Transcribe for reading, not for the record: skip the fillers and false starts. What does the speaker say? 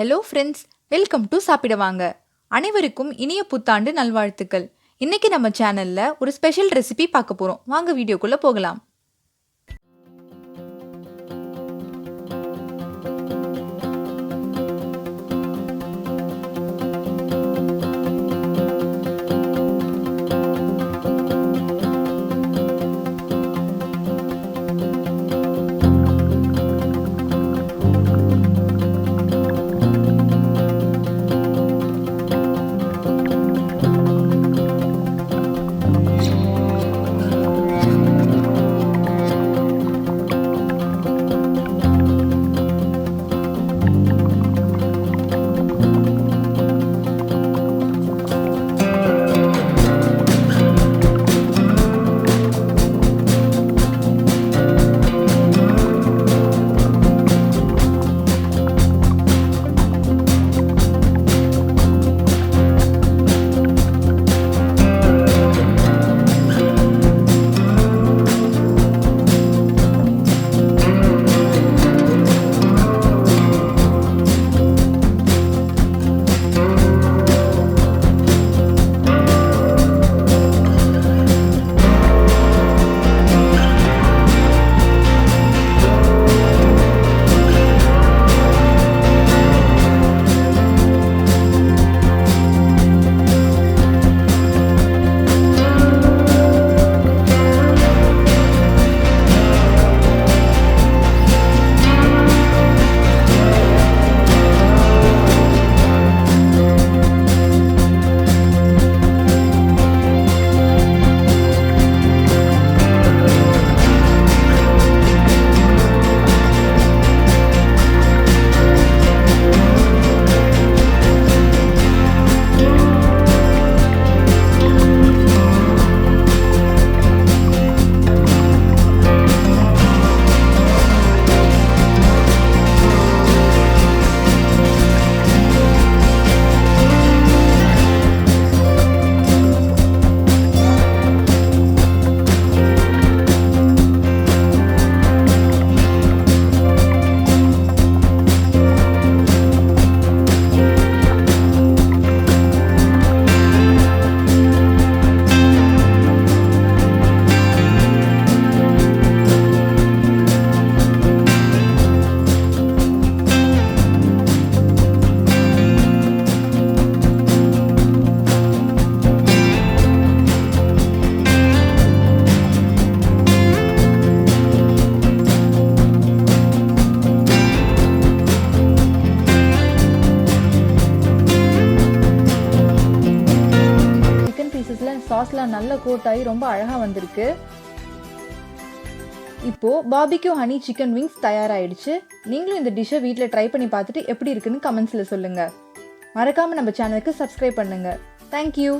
Hello friends, welcome to சாப்பிட வாங்க. அனைவருக்கும் இனிய புத்தாண்டு நல்வாழ்த்துக்கள். இன்னைக்கு நம்ம சேனல்ல ஒரு ஸ்பெஷல் ரெசிபி பார்க்க போறோம். வாங்க வீடியோக்குள்ள போகலாம். சாஸ்லாம் நல்ல கோட் ஆகி ரொம்ப அழகா வந்திருக்கு. இப்போ பார்பிக்யூ ஹனி சிக்கன் விங்ஸ் தயாராயிடுச்சு. நீங்களும் இந்த டிஷ்ஷை வீட்டில் ட்ரை பண்ணி பார்த்துட்டு எப்படி இருக்குன்னு கமெண்ட்ஸ்ல சொல்லுங்க. மறக்காம நம்ம சேனலுக்கு சப்ஸ்கிரைப் பண்ணுங்க. தேங்க்யூ.